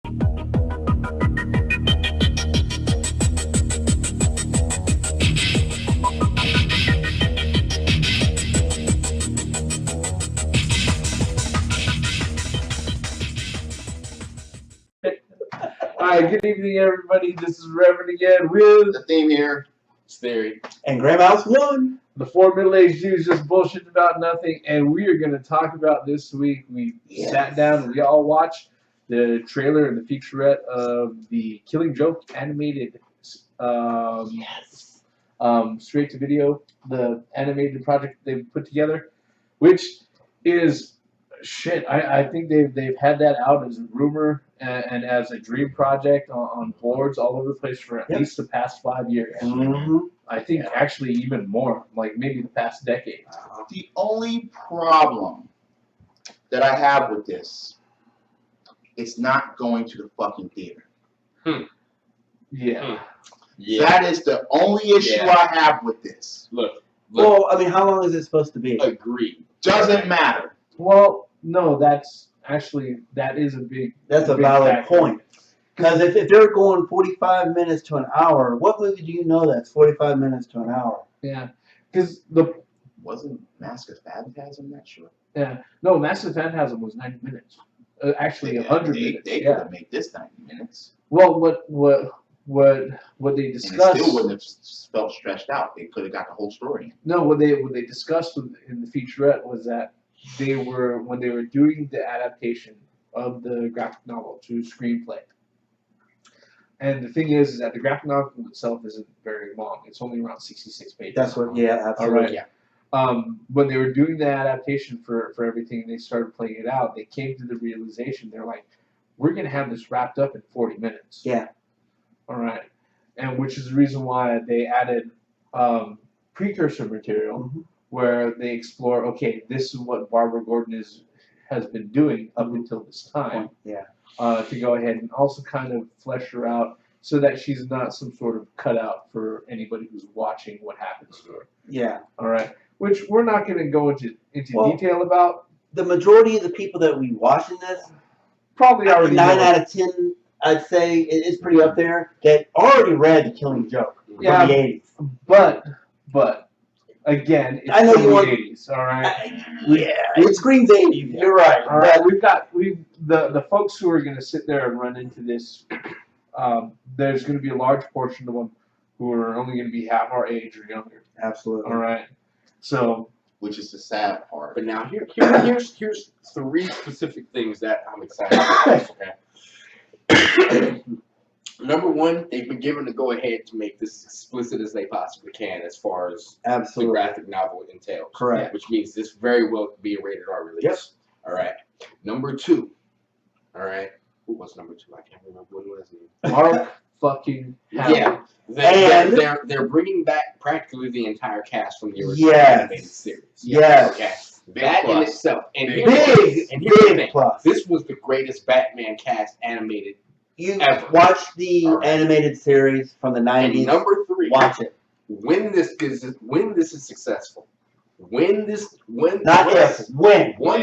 Alright, good evening everybody. This is Reverend again with the theme here. It's Theory. And Grandma's One. the four middle-aged Jews just bullshit about nothing, and we are going to talk about this week. We sat down and we all watched the trailer and the featurette of the Killing Joke animated straight to video, the animated project they've put together, which is shit. I think they've had that out as a rumor and as a dream project on boards all over the place for at least the past 5 years. Mm-hmm. I think actually even more, like maybe the past decade. The only problem that I have with this, it's not going to the fucking theater. Yeah. Yeah. That is the only issue I have with this. Look. Well, I mean, how long is it supposed to be? Agreed. Doesn't matter. Well, no, that is a big. That's a big valid factor. point. Because if they're going 45 minutes to an hour, what movie do you know that's 45 minutes to an hour? Yeah, because Wasn't Mask of Phantasm that short? Mask of Phantasm was 90 minutes. Actually, 100 minutes. They could have made this 90 minutes. Well, what they And discussed. it still wouldn't have felt stretched out. They could have got the whole story in. No, what they discussed in the featurette was that when they were doing the adaptation of the graphic novel to screenplay. And the thing is that the graphic novel itself isn't very long. It's only around 66 pages. That's what, absolutely. All right. Yeah. When they were doing the adaptation for everything, and they started playing it out, they came to the realization, they're like, we're going to have this wrapped up in 40 minutes. Yeah. All right. And which is the reason why they added precursor material where they explore, okay, this is what Barbara Gordon has been doing up until this time. Yeah. To go ahead and also kind of flesh her out so that she's not some sort of cutout for anybody who's watching what happens to her. Yeah. All right. Which we're not going to go into detail about. The majority of the people that we watching this, Probably already 9 know. out of 10, I'd say it's pretty up there, that already read The Killing Joke from Yeah. the 80s. But again, it's I know from you the want- 80s. All right. It screams 80s. You're right. All right. The folks who are going to sit there and run into this. There's going to be a large portion of them who are only going to be half our age or younger. Absolutely. All right. So. Which is the sad part. But now here's 3 specific things that I'm excited about. Okay. Number 1, they've been given the go ahead to make this explicit as they possibly can as far as the graphic novel entails. Correct. Which means this very well could be a rated R release. Yep. All right. Number 2. All right. Who was number 2? I can't remember what it was. Mark fucking Hamill. Yeah. They're bringing back practically the entire cast from the original animated series. Yes. Okay. Big That plus. in itself. And Big, here's the thing. plus. This was the greatest Batman cast animated. You ever. watch the All right. animated series from the 90s. And number 3. Watch it. When this is successful. When once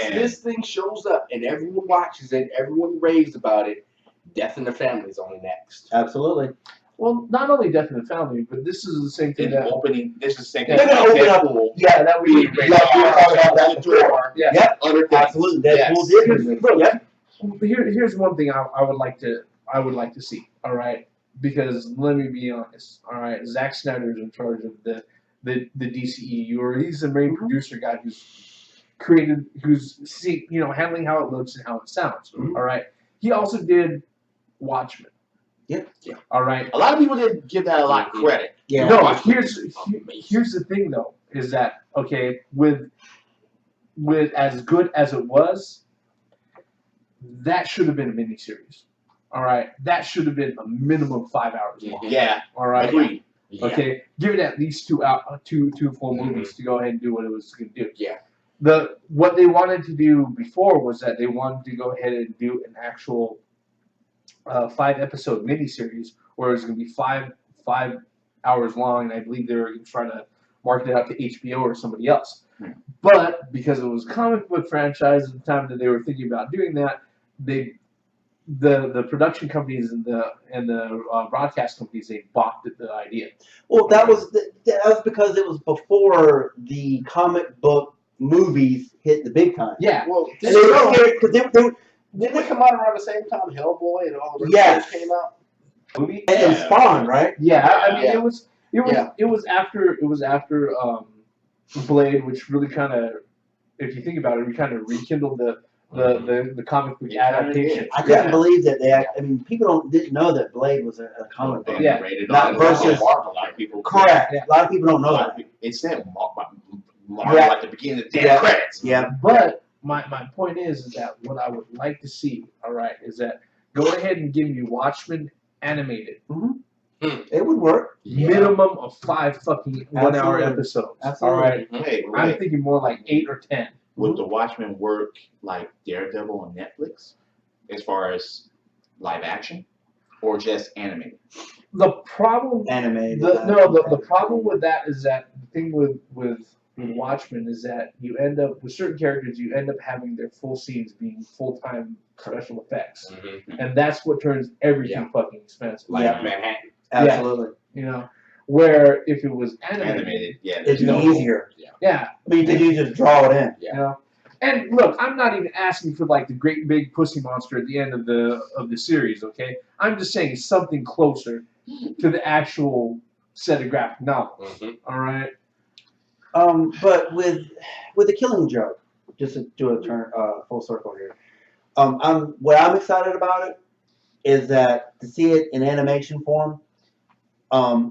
this thing shows up and everyone watches it, everyone raves about it, Death in the Family is only next. Absolutely. Well, not only Death in the Family, but this is the same thing that. This is the same thing. They're going to open up. Deadpool. Yeah, that we Being rated R, door. Yeah. Yep. Other things. Absolutely. Deadpool Yes. did. Yep. Here's one thing I would like to see. All right, because let me be honest. All right, Zack Snyder is in charge of the DCEU, or he's the main producer guy who's handling how it looks and how it sounds. All right, he also did Watchmen. Yep. Yeah. All right. A lot of people didn't give that a lot of credit. Yeah. No, Watchmen here's the thing though, is that okay with as good as it was, that should have been a miniseries. All right, that should have been a minimum of 5 hours long. Yeah. All right. Agreed. Yeah. Okay, give it at least two full movies to go ahead and do what it was going to do. Yeah. What they wanted to do before was that they wanted to go ahead and do an actual 5-episode miniseries, where it was going to be five hours long, and I believe they were trying to market it out to HBO or somebody else. But because it was a comic book franchise at the time that they were thinking about doing that, they the production companies and the broadcast companies, they balked at the idea. Well, that was because it was before the comic book movies hit the big time. Yeah. Well, And they were scared because didn't it come out around the same time Hellboy and all the Yes. came out? Movie. and Spawn, right? Yeah, I mean, Yeah. it was after Blade, which really kind of, if you think about it, we kind of rekindled the comic book adaptation. I couldn't believe that I mean, people didn't know that Blade was a comic book. Yeah. Rated Not R. versus- Marvel. A lot of people. Correct. Yeah. A lot of people don't know that. It said Marvel Yeah. at the beginning of the damn Yeah. credits. Yeah. But my point is that what I would like to see, all right, is that go ahead and give me Watchmen animated, It would work. minimum of 5 fucking 1 hour Absolutely. episodes. Absolutely. All right, Hey, I'm wait. thinking more like 8 or 10. Would the Watchmen work like Daredevil on Netflix, as far as live action, or just animated? The problem Animated. the problem with that is that the thing with Watchmen is that you end up with certain characters, you end up having their full scenes being full-time special effects, and that's what turns everything fucking expensive. Like Yeah. Manhattan. Absolutely. You know, where if it was animated, Animated, yeah. It's You know, easier. yeah, I mean, you just draw it in. you know. And look, I'm not even asking for like the great big pussy monster at the end of the series. Okay, I'm just saying something closer to the actual set of graphic novels. All right. But with the Killing Joke, just to do a turn full circle here. What I'm excited about it is that to see it in animation form.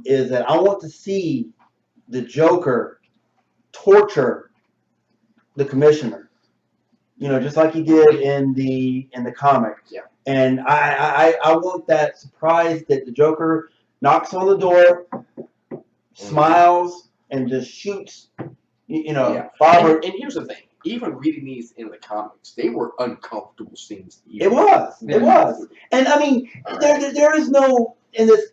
Is that I want to see the Joker torture the Commissioner. You know, just like he did in the comic. Yeah. And I want that surprise that the Joker knocks on the door, smiles, and just shoots. You know, Yeah. Barbara. And here's the thing: even reading these in the comics, they were uncomfortable scenes. To It was. It was. And I mean, there is no in this.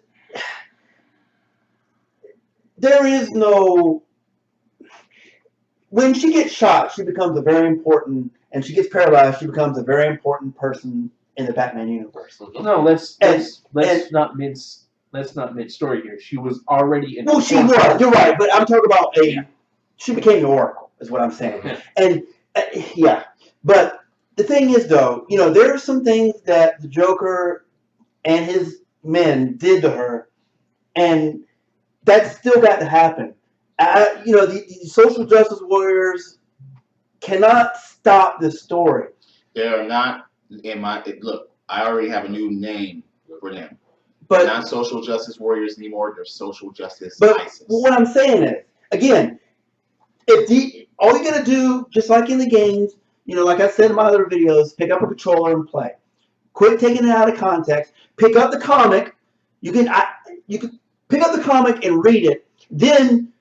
There is no. When she gets shot, she becomes a very important, and she gets paralyzed. She becomes a very important person in the Batman universe. No, let's and- not mince story here. She was already in. Well, she was. You're right, but I'm talking about She became the Oracle, is what I'm saying. And yeah, but the thing is, though, you know, there are some things that the Joker and his men did to her, and that's still got to happen. You know, the social justice warriors cannot stop this story. They are not in my look. I already have a new name for them. But They're not social justice warriors anymore. They're social justice But ISIS. what I'm saying is, again, all you gotta do, just like in the games, you know, like I said in my other videos, pick up a controller and play. Quit taking it out of context. Pick up the comic. You can pick up the comic and read it. Then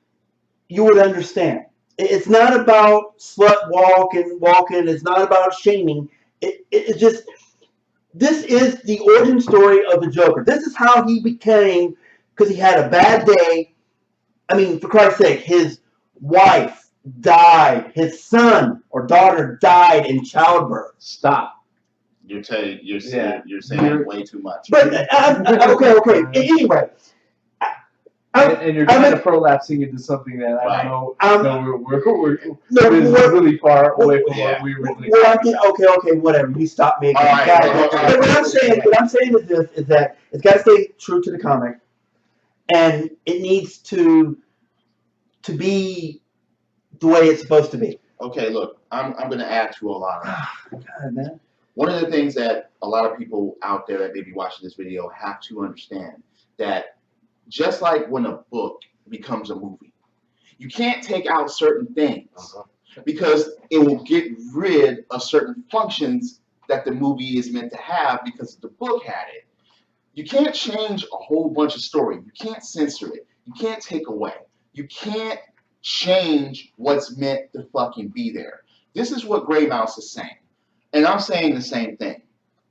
you would understand. It's not about slut walking. It's not about shaming. It's just, this is the origin story of the Joker. This is how he became, because he had a bad day. I mean, for Christ's sake, his wife died. His son or daughter died in childbirth. Stop. You're saying way too much. But okay. Anyway, And you're kind of prolapsing into something that I don't know. We're really far away from what we originally. Okay, whatever. You stop me. All right. But what I'm saying is this: is that it's got to stay true to the comic, and it needs to be the way it's supposed to be. Okay, look, I'm going to add to a lot of that. God, man. One of the things that a lot of people out there that may be watching this video have to understand, that just like when a book becomes a movie, you can't take out certain things because it will get rid of certain functions that the movie is meant to have because the book had it. You can't change a whole bunch of story. You can't censor it. You can't take away. You can't change what's meant to fucking be there. This is what Grey Mouse is saying. And I'm saying the same thing.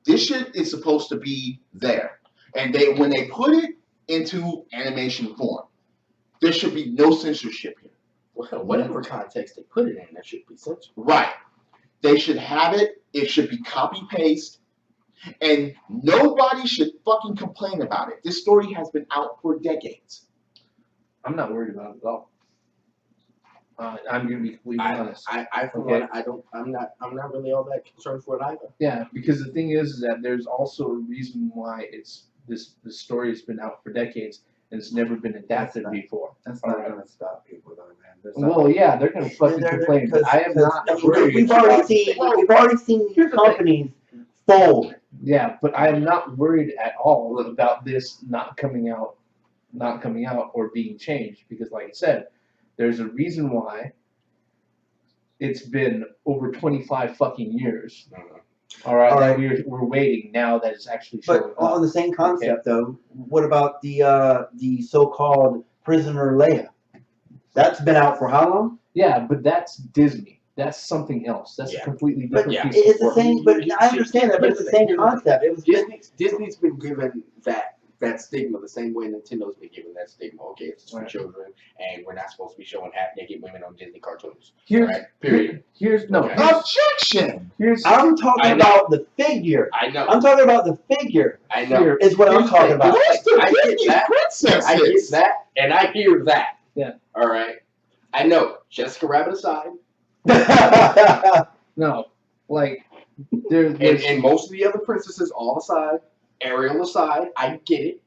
This shit is supposed to be there. And when they put it into animation form, there should be no censorship here. Well, whatever context they put it in, that should be censored. Right. They should have it. It should be copy-paste. And nobody should fucking complain about it. This story has been out for decades. I'm not worried about it at all. I'm gonna be completely honest. For one, I'm not really all that concerned for it either. Yeah, because the thing is that there's also a reason why this story has been out for decades and it's never been adapted before. That's All not right. going to stop people, though, man. Well, yeah, they're gonna fucking complain, but I am not worried. We've already seen these companies fold. Yeah, but I am not worried at all about this not coming out or being changed because, like I said, there's a reason why it's been over 25 fucking years. All right. We're waiting now that it's actually showing But on the same concept, though, what about the so-called prisoner Leia? That's been out for how long? Yeah, but that's Disney. That's something else. That's a completely different piece of It's the work. same. But I understand that. But it's the same concept. It was Disney's been given that stigma the same way Nintendo's been given that stigma. Okay, it's for children, and we're not supposed to be showing half-naked women on Disney cartoons. Period. Objection. I'm talking about the figure. I know. I'm talking about the figure. I know. Is what I'm talking about. I get that, and I hear that. Yeah. All right. I know. Jessica Rabbit aside. No, like and most of the other princesses all aside. Ariel aside, I get it.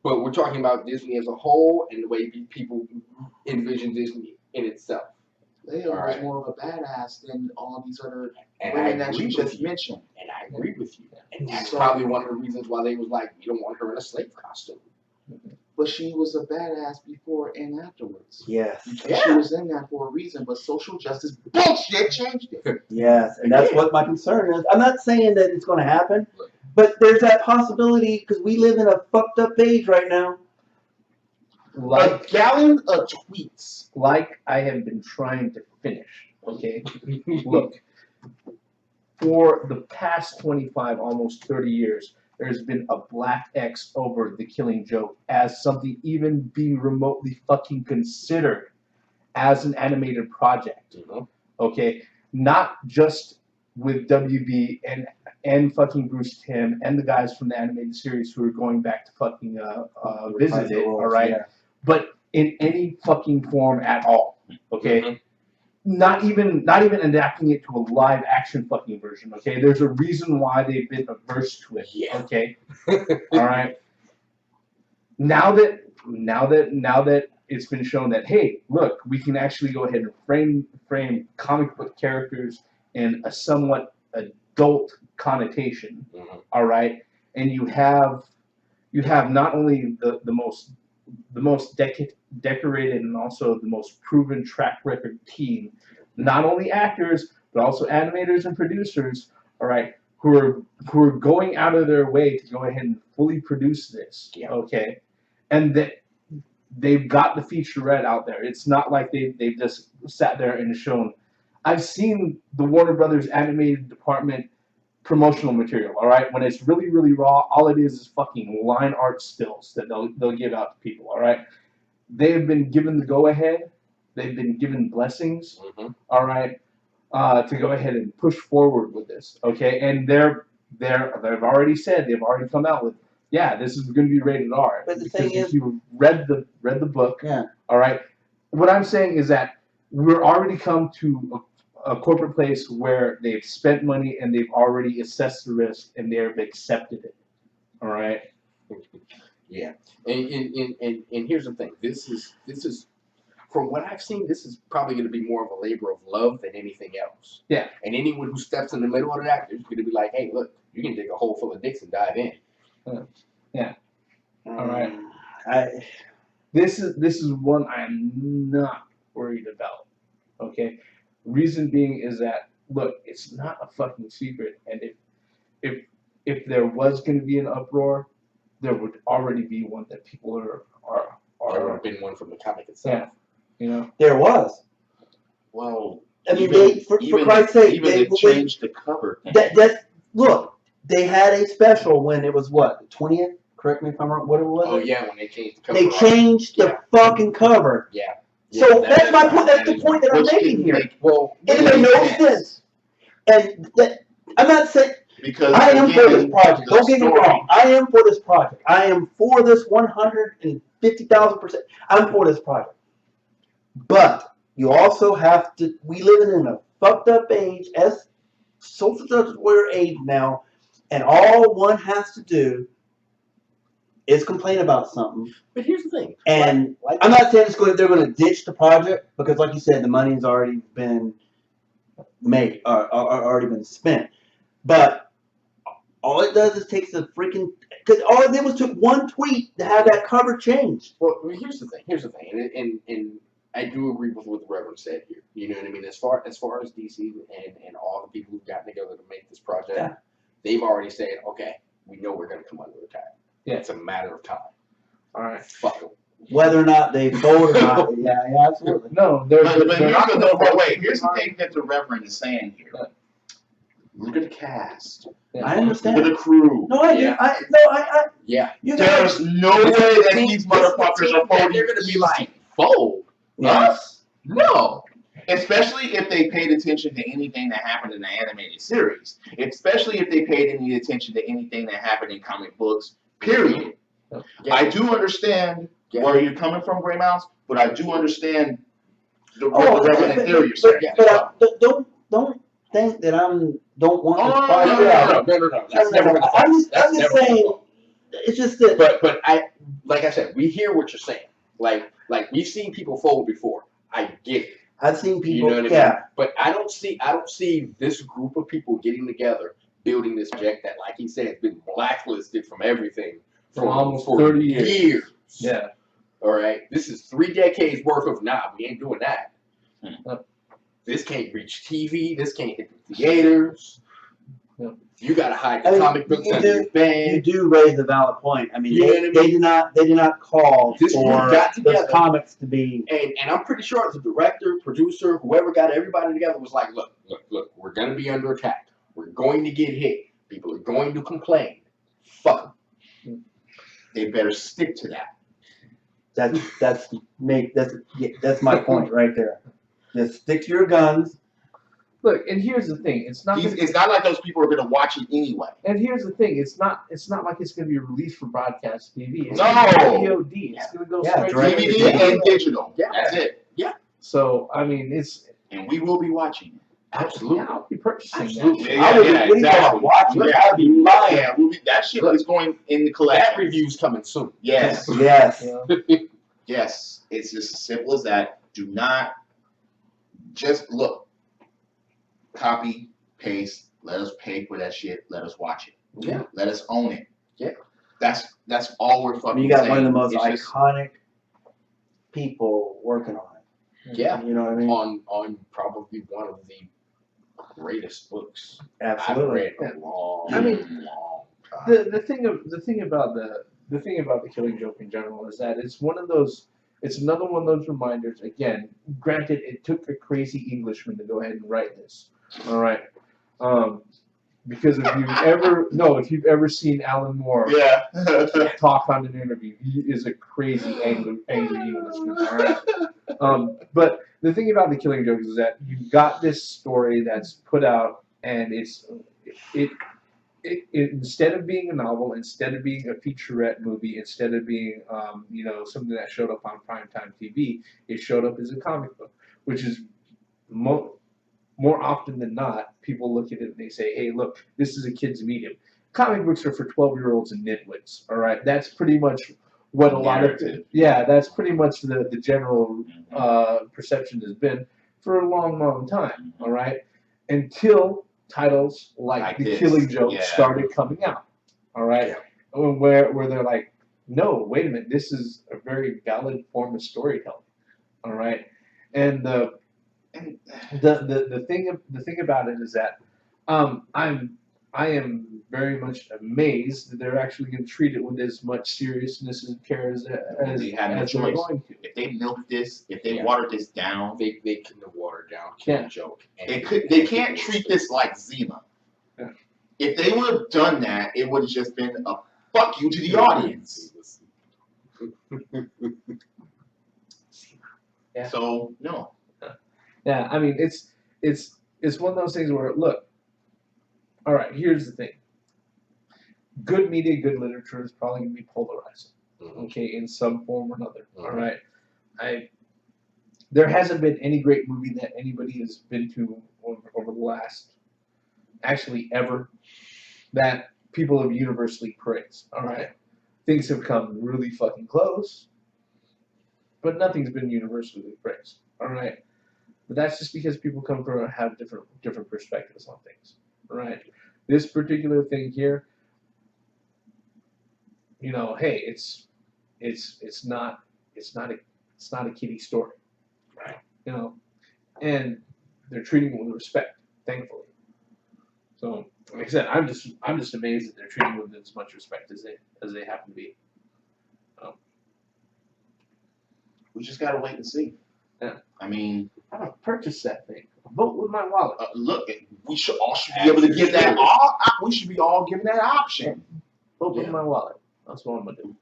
But we're talking about Disney as a whole and the way people envision Disney in itself. Leia was more of a badass than all these other and women that you just mentioned. And I agree with you. And that's probably one of the reasons why they was like, you don't want her in a slave costume. But she was a badass before and afterwards. Yes. She was in that for a reason, but social justice bullshit changed it. Yes, and that's what my concern is. I'm not saying that it's going to happen, but there's that possibility because we live in a fucked up age right now. Like a gallon of tweets. Like I have been trying to finish. Okay, look. For the past 25, almost 30 years, there's been a black X over The Killing Joke as something even being remotely fucking considered as an animated project. Okay, not just with WB and fucking Bruce Timm and the guys from the animated series who are going back to fucking visit it. All right, but in any fucking form at all. Okay. Not even adapting it to a live action fucking version, okay? There's a reason why they've been averse to it, okay? All right. Now that it's been shown that hey, look, we can actually go ahead and frame comic book characters in a somewhat adult connotation, all right? And you have not only the most decorated and also the most proven track record team, not only actors but also animators and producers, all right, who are going out of their way to go ahead and fully produce this, okay, and that they've got the featurette out there. It's not like they've just sat there and shown. I've seen the Warner Brothers animated department promotional material, all right? When it's really, really raw, all it is fucking line art stills that they'll give out to people, all right? They have been given the go-ahead. They've been given blessings, all right, to go ahead and push forward with this, okay? And they've already said, they've already come out with, yeah, this is going to be rated R. But the because thing if is, you read the book, all right, what I'm saying is that we're already come to a corporate place where they've spent money and they've already assessed the risk and they've accepted it. All right. Yeah, and here's the thing. This is from what I've seen. This is probably going to be more of a labor of love than anything else. Yeah. And anyone who steps in the middle of that is going to be like, hey, look, you can dig a hole full of dicks and dive in. Yeah. All right. This is one I'm not worried about. Okay. Reason being is that look, it's not a fucking secret, and if there was going to be an uproar, there would already be one that people are. There would have been one from the comic itself. Yeah, you know. There was. Well, I mean, for Christ's sake, they changed the cover. Look, they had a special when it was what, the 20th? Correct me if I'm wrong. What it was? Oh yeah, when they changed the cover. They changed the fucking cover. Yeah. So that's my point. That's the point that I'm making here. It made no sense. And I'm not saying Because I am for this project. the Don't get me story- wrong. I am for this project. I am for this 150,000%. I'm for this project. But you also have to. We live in a fucked up age, as social justice warrior age now, and all one has to do is complain about something. But here's the thing. And Like- I'm not saying they're going to ditch the project because, like you said, the money's already been made, already been spent. But all it does is takes a freaking, because all it did was took one tweet to have that cover changed. Well, here's the thing. And I do agree with what the Reverend said here. You know what I mean? As far as DC and all the people who've gotten together to make this project, Yeah. they've already said, okay, we know we're going to come under attack. Yeah. It's a matter of time. All right. Fuck them. Whether or not they vote or not, yeah, absolutely. No, they're But they're here's not the, gonna vote. wait, here's the thing that the Reverend is saying here. Yeah. Look at the cast. Yeah. I Look understand. at the crew. No, I Yeah. I Yeah. you There's guys, no way that these motherfuckers are voting. They're going to be like, fold. Us? No. Especially if they paid attention to anything that happened in the animated series. Especially if they paid any attention to anything that happened in comic books, period. Yeah. I do understand where you're coming from, Grey Mouse, but I do understand the Reverend and theory you're saying. but don't think that don't want this project. No. That's never gonna I'm just that's never gonna saying. fall. It's just that. But like I said, we hear what you're saying. Like we've seen people fold before. I get it. I've seen people. You know what I mean? Yeah. But I don't see this group of people getting together, building this project that, like he said, has been blacklisted from everything For almost for 30 years. years. Yeah. All right. This is 3 decades worth of we ain't doing that. Yep. This can't reach TV. This can't hit the theaters. Yep. You gotta hide I the mean, comic books you under do- your You bed. do raise a valid point. I mean, You know what I mean? they did not call This group for got those together. comics to be. And I'm pretty sure the director, producer, whoever got everybody together was like, look, we're gonna be under attack. We're going to get hit. People are going to complain. Fuck 'em. They better stick to that. That's my point right there. Just stick to your guns. Look, and here's the thing. It's not. It's not like those people are going to watch it anyway. And here's the thing. It's not like it's going to be released for broadcast TV. It's No. gonna be VOD. It's going to go Yeah, straight direct to to DVD video. and digital. Yeah. That's it. So I mean, it's And we will be watching it. Absolutely. Yeah, I'll be purchasing Absolutely. Yeah, I would. yeah, What do you exactly. want? Watch it. Yeah. I'd be lying. Yeah, that shit is going in the That collection. review's coming soon. Yes. Yes. that. You know? Yes. It's just as simple as that. Do not just look. Copy, paste, let us pay for that shit, let us watch it. Yeah. Let us own it. Yeah. That's all we're I fucking mean, you got saying. one of the most It's just- iconic people working on it. Yeah. You know what I mean? On probably one of the greatest books Absolutely. I've read in a long, I mean, long time. the thing about the Killing Joke in general is that it's one of those. It's another one of those reminders. Again, granted, it took a crazy Englishman to go ahead and write this. All right, because if you've ever seen Alan Moore Yeah. talk on an interview, he is a crazy angry Englishman. All right. But the thing about the Killing Joke is that you've got this story that's put out, and it instead of being a novel, instead of being a featurette movie, instead of being something that showed up on primetime TV, it showed up as a comic book, which is more often than not, people look at it and they say, hey, look, this is a kid's medium. Comic books are for 12-year-olds and nitwits, all right? That's pretty much what a lot of that's pretty much the general perception has been for a long, long time, all right? Until titles like The this. Killing Joke Yeah. started coming out, all right? Where they're like, no, wait a minute, this is a very valid form of storytelling, all right? And the thing about it is that I am very much amazed that they're actually going to treat it with as much seriousness and care as They had no they're choice. going to. If they milked this, if they Yeah. watered this down, They couldn't have watered down Killing Yeah. Joke. they can't treat this like Zima. Yeah. If they would have done that, it would have just been a fuck you to the audience. Yeah. So no. Yeah, I mean it's one of those things where look, all right, here's the thing. Good media, good literature is probably going to be polarizing, okay, in some form or another. All right, there hasn't been any great movie that anybody has been to over the last, actually ever, that people have universally praised. All right, things have come really fucking close, but nothing's been universally praised. All right, but that's just because people come from have different perspectives on things. All right, this particular thing here, hey, it's not a kiddie story, Right. And they're treating it with respect, thankfully. So, like I said, I'm just amazed that they're treating it with as much respect as they happen to be. We just gotta wait and see. Yeah. I mean, I'm gonna purchase that thing. Vote with my wallet. look, we should be able to give that. We should be all given that option. Vote with my wallet. That's what I'm gonna do.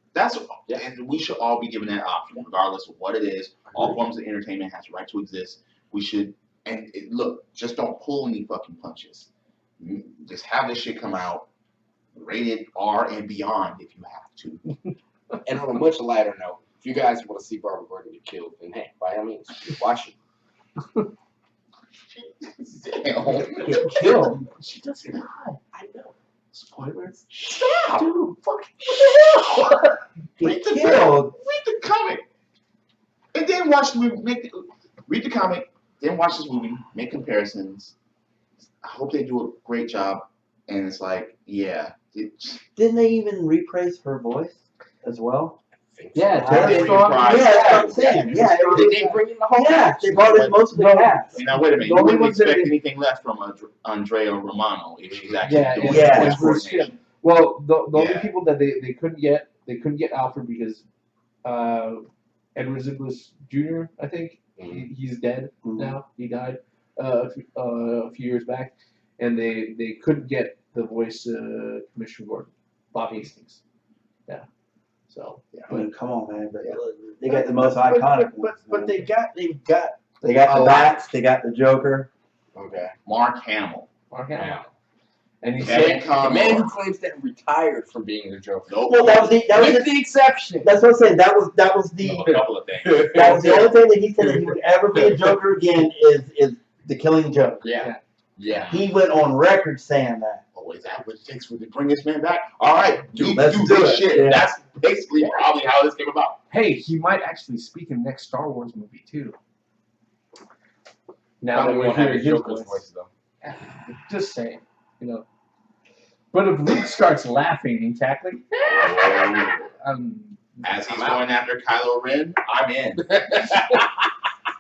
And we should all be given that option, regardless of what it is. All forms of entertainment has a right to exist. We should, look, just don't pull any fucking punches. Just have this shit come out, rated R and beyond if you have to. And on a much lighter note, if you guys want to see Barbara Gordon get killed, then hey, by all means, watch it. Damn. Get killed. She doesn't die. I know. Spoilers. Stop. Dude, Fucking what the hell? Get killed. Read the comic, and then watch the movie. Read the comic, then watch this movie. Make comparisons. I hope they do a great job. And it's like, yeah. Didn't they even reprise her voice as well? Yeah, They did reprise. Yeah, that's what I'm saying. Yeah, Did they bring in the whole yeah, they brought in most of the cast. Now wait a minute. The You only wouldn't ones that expect did- anything less from Andrea Romano if she's actually doing yeah. voice coordination. Well, the only Yeah. people that they couldn't get Alfred because Edward Zyglis Jr. I think he's dead now. He died a few years back, and they couldn't get the voice Commissioner Gordon, Bob Hastings. Yeah. So I mean, come on, man. But they got the most iconic ones. But man. they got They got the bats. They got the Joker. okay. Mark Hamill. Mark Hamill. And he Kevin said, The man who Conroy. claims that retired from being the Joker. Nope. Well, that was the With the exception. that's what I'm saying. That was the A couple of things. that was the only thing that he said that he would ever be a Joker again is the Killing Joke. Yeah. Yeah. He went on record saying that. Oh, is that what it takes to bring this man back? All right, dude, Let's do do this it. shit. Yeah. That's basically probably how this came about. hey, he might actually speak in the next Star Wars movie too. Now Probably that we're won't have hearing his his Joker's voice. voice though. Just saying, But if Luke starts laughing and cackling, As he's going after Kylo Ren, I'm in.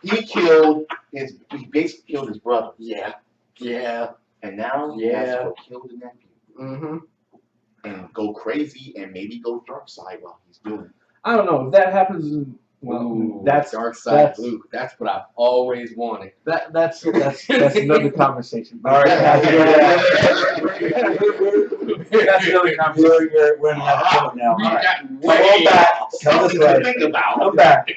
He basically killed his brother. Yeah. Yeah. And now he has to go kill the nephew. Mm-hmm. And go crazy and maybe go dark side while he's doing it. I don't know if that happens. Well, Ooh, that's Dark Side that's- Luke. That's what I've always wanted. that's another conversation. All right, that's another conversation. We're in that point now. We got Come way back. off. Come this Something way. to think about. Come back.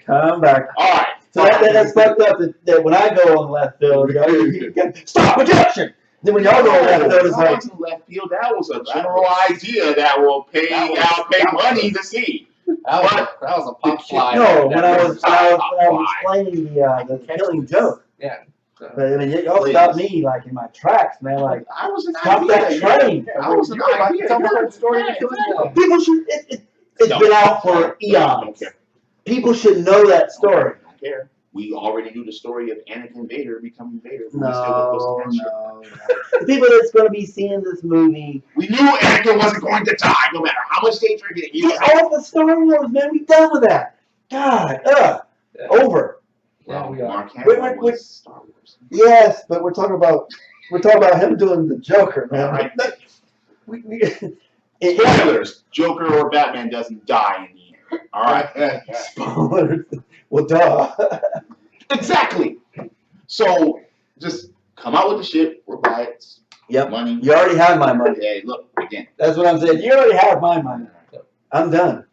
Come back. All right. So that's fucked up that when I go on left field, you go, stop projection. Then when y'all go on left field, it's that like, wasn't left field. That was a general idea that will pay money to see. That was a pop fly. no, when I was Why? explaining the Killing Joke. Yeah. But I mean, y'all stopped me like in my tracks, man. Like, I was an stop idea. that train. I was an You're about to idea. tell the whole story of the Yeah, Killing exactly. Joke. People should. It's No. been out for eons. People should know that story. I don't care. We already knew the story of Anakin Vader becoming Vader. But we No, still would post that shit. no. The people that's going to be seeing this movie, We knew Anakin wasn't going to die, no matter how much they tried to get off of Star Wars, man. We done with that. God, over. Yeah, we are. Mark Hamill Wait. was Star Wars. Yes, but we're talking about him doing the Joker, man. All right. It- Spoilers: Joker or Batman doesn't die in the end. All right. Spoilers. Well, duh. Exactly. So just come out with the shit. We'll buy it. Yep. Money. You already have my money. Hey, look again. That's what I'm saying. You already have my money. I'm done.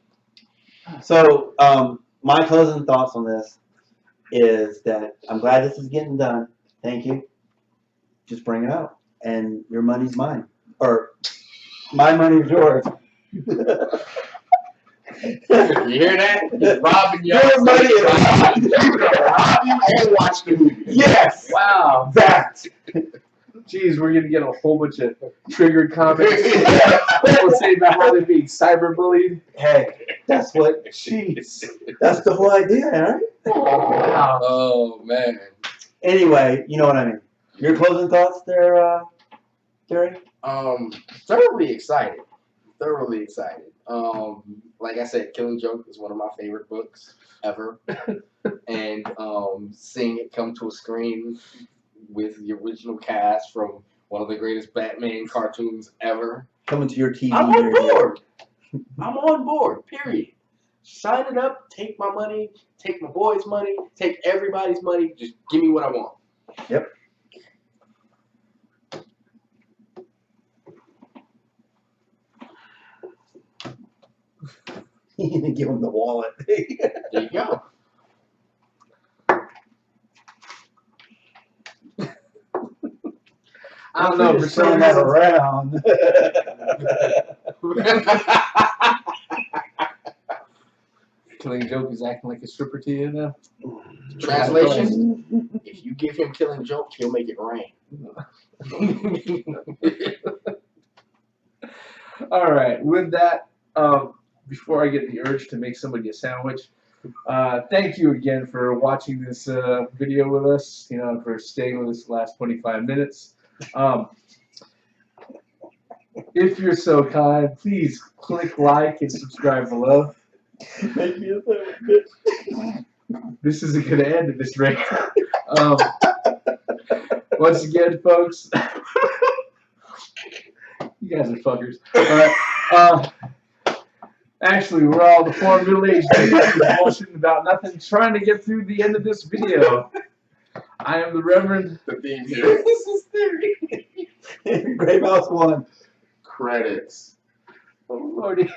So, my closing thoughts on this is that I'm glad this is getting done. Thank you. Just bring it out. and your money's mine, or my money's yours. You hear that? He's robbing y'all. Your money is Rob you and watch the movie. Yes. Wow. That. Jeez, we're gonna get a whole bunch of triggered comments. People say about how they're being cyberbullied. Hey, that's what. Jeez. That's the whole idea, right? Wow. Oh man. Anyway, you know what I mean. Your closing thoughts there, Gary? Thoroughly excited. Thoroughly excited. Like I said, Killing Joke is one of my favorite books ever, and seeing it come to a screen with the original cast from one of the greatest Batman cartoons ever. Coming to your TV. I'm near on you. board. I'm on board. Period. Sign it up. Take my money. Take my boys' money. Take everybody's money. Just give me what I want. Yep. Give him the wallet. There you go. I don't know. For some that reason, around. Killing Joke is acting like a stripper to you now. Translation: if you give him Killing Joke, he'll make it rain. All right. With that, before I get the urge to make somebody a sandwich, thank you again for watching this video with us. You know, for staying with us the last 25 minutes. If you're so kind, please click like and subscribe below. Make me a sandwich. This is a good end at this rate. Once again, folks, you guys are fuckers. All right. Actually, we're all the four middle-aged dudes bullshitting about nothing, trying to get through the end of this video. I am the Reverend. The theme here. This is theory. Gray Mouse 1. Credits. Oh, Lordy.